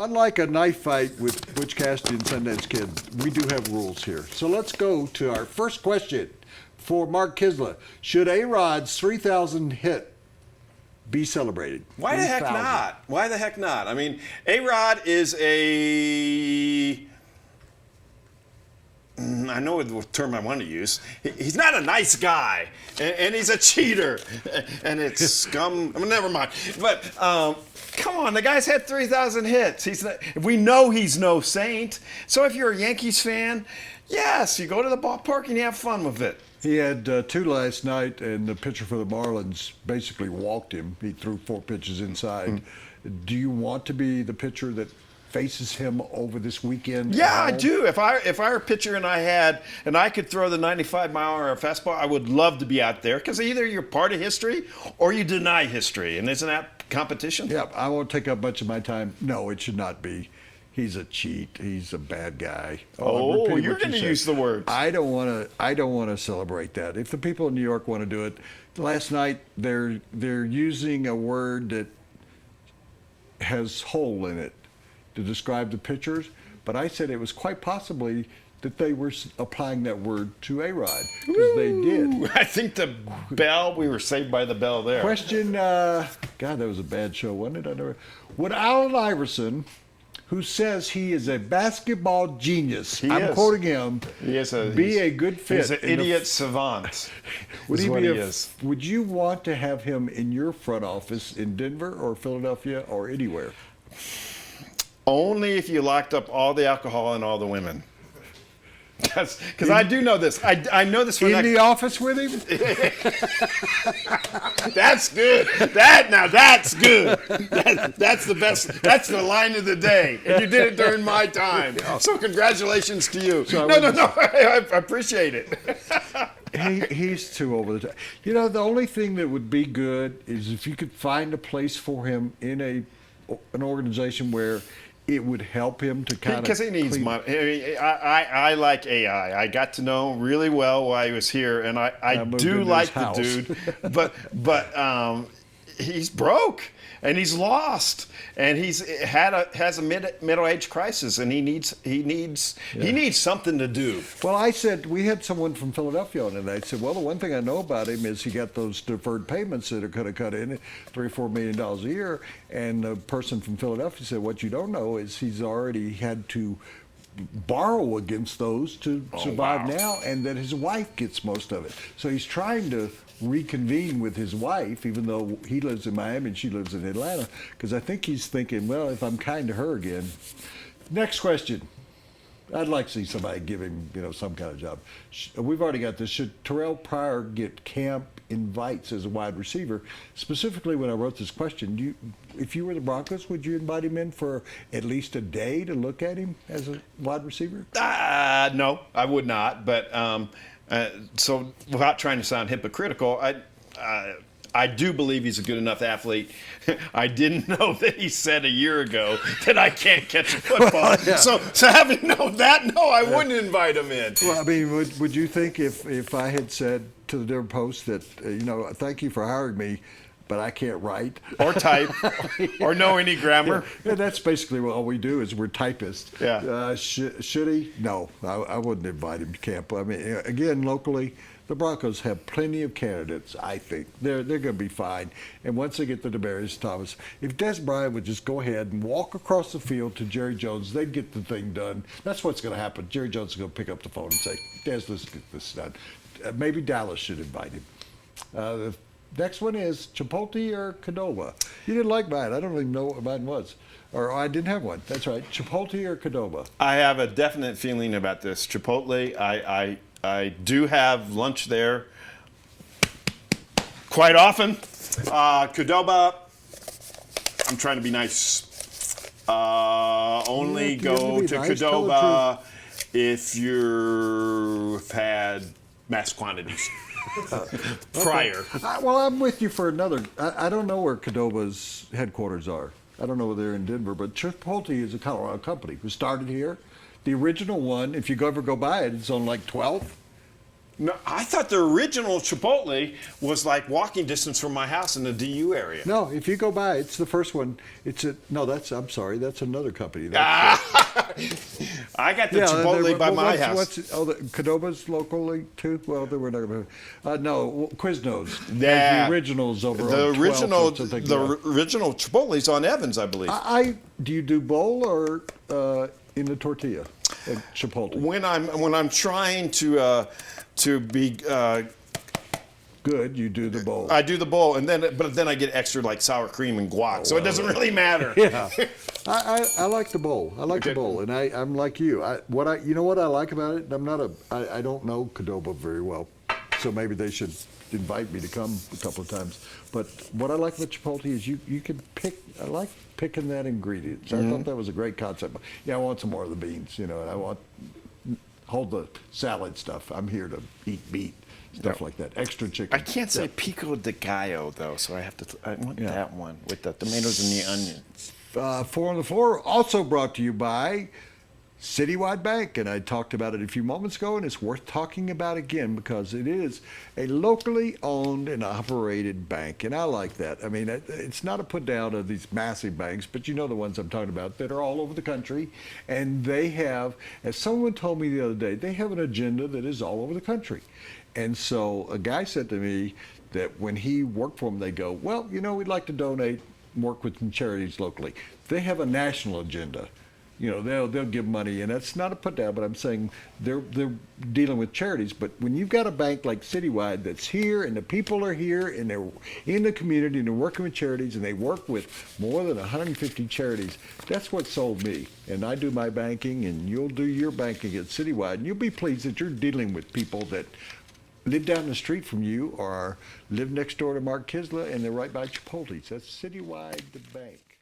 unlike a knife fight with Butch Cassidy and Sundance Kid, we do have rules here. So let's go to our first question for Mark Kiszla. Should A-Rod's 3,000 hit be celebrated? Why the heck not? Why the heck not? I mean, A-Rod is a... I know the term I want to use. He's not a nice guy, and he's a cheater, and it's scum. I mean, never mind. But come on, the guy's had 3,000 hits. We know he's no saint. So if you're a Yankees fan, yes, you go to the ballpark and you have fun with it. He had 2 last night, and the pitcher for the Marlins basically walked him. He threw 4 pitches inside. Do you want to be the pitcher that faces him over this weekend? Yeah, I do. If I were a pitcher and I could throw the 95-mile-an-hour fastball, I would love to be out there, because either you're part of history or you deny history, and isn't that competition? Yeah, I won't take up much of my time. No, it should not be. He's a cheat. He's a bad guy. Oh, you're going to use the words. I don't want to celebrate that. If the people in New York want to do it, last night they're using a word that has hole in it to describe the pitchers, but I said it was quite possibly that they were applying that word to A-Rod, because they did. I think we were saved by the bell there. Question, God, that was a bad show, wasn't it? Would Allen Iverson, who says he is a basketball genius, I'm quoting him, be a good fit? He's an idiot savant. Would you want to have him in your front office in Denver or Philadelphia or anywhere? Only if you locked up all the alcohol and all the women. Because I do know this. I know this for in the office with him. That's good. That's good. That's the best. That's the line of the day. And you did it during my time. So congratulations to you. So no. I appreciate it. He's too over the top. You know, the only thing that would be good is if you could find a place for him in an organization where it would help him to kind of... Because he needs money. I like AI. I got to know really well while he was here, and I do like the dude. But he's broke, and he's lost, and has a middle-age crisis, and he needs something to do. Well, I said, we had someone from Philadelphia on, and I said, well, the one thing I know about him is he got those deferred payments that are going to cut in $3 or $4 million a year. And the person from Philadelphia said, what you don't know is he's already had to borrow against those to survive now, and that his wife gets most of it. So he's trying to reconvene with his wife, even though he lives in Miami and she lives in Atlanta, because I think he's thinking, well, if I'm kind to her again. Next question. I'd like to see somebody give him, some kind of job. We've already got this. Should Terrell Pryor get camp invites as a wide receiver? Specifically, when I wrote this question, if you were the Broncos, would you invite him in for at least a day to look at him as a wide receiver? No, I would not. But so without trying to sound hypocritical, I do believe he's a good enough athlete. I didn't know that he said a year ago that I can't catch a football. Yeah. So having known that, no, I wouldn't invite him in. Well, I mean, would you think if I had said to the Denver Post that, thank you for hiring me, but I can't write or type or know any grammar? Yeah, that's basically all we do is we're typists. Yeah. Should he? No, I wouldn't invite him to camp. I mean, again, locally, the Broncos have plenty of candidates, I think. They're going to be fine. And once they get to Demaryius Thomas, if Des Bryant would just go ahead and walk across the field to Jerry Jones, they'd get the thing done. That's what's going to happen. Jerry Jones is going to pick up the phone and say, Des, let's get this done. Maybe Dallas should invite him. The next one is Chipotle or Qdoba. You didn't like mine. I don't even know what mine was. Or I didn't have one. That's right. Chipotle or Qdoba? I have a definite feeling about this. Chipotle, I do have lunch there quite often. Qdoba, I'm trying to be nice. Only go to nice Qdoba if you've had mass quantities prior. Well, I'm with you for another. I don't know where Qdoba's headquarters are. I don't know whether they're in Denver, but Chipotle is a Colorado company who started here. The original one, if you ever go by it, it's on like 12th No, I thought the original Chipotle was like walking distance from my house in the DU area. No, if you go by, it's the first one. I'm sorry, that's another company. That's, I got the Chipotle by my house. The Qdoba's locally too? Well, they were not no, Quiznos. Yeah. The originals over The on 12th, original, so I think, the original Chipotle's on Evans, I believe. Do you do bowl or in the tortilla at Chipotle? When I'm trying to be good, you do the bowl. I do the bowl, but then I get extra like sour cream and guac, so it doesn't really matter. Yeah, I like the bowl. I like the bowl, and I'm like you. You know what I like about it? I don't know Qdoba very well, so maybe they should invite me to come a couple of times. But what I like about Chipotle is you can pick. I like picking that ingredient. So I thought that was a great concept. Yeah, I want some more of the beans, and I want hold the salad stuff. I'm here to eat meat. Stuff like that, extra chicken. I can't say pico de gallo though, so I have to. I want that one with the tomatoes and the onions. Four on the Floor, also brought to you by Citywide Bank, and I talked about it a few moments ago, and it's worth talking about again because it is a locally owned and operated bank, and I like that. I mean, it's not a put down of these massive banks, but you know the ones I'm talking about that are all over the country, and they have, as someone told me the other day, they have an agenda that is all over the country. And so a guy said to me that when he worked for them, they go, well, we'd like to donate, work with some charities locally. They have a national agenda. They'll give money, and that's not a put down, but I'm saying they're dealing with charities. But when you've got a bank like Citywide that's here, and the people are here, and they're in the community, and they're working with charities, and they work with more than 150 charities, that's what sold me. And I do my banking, and you'll do your banking at Citywide, and you'll be pleased that you're dealing with people that live down the street from you or live next door to Mark Kiszla, and they're right by Chipotle's. That's Citywide the bank.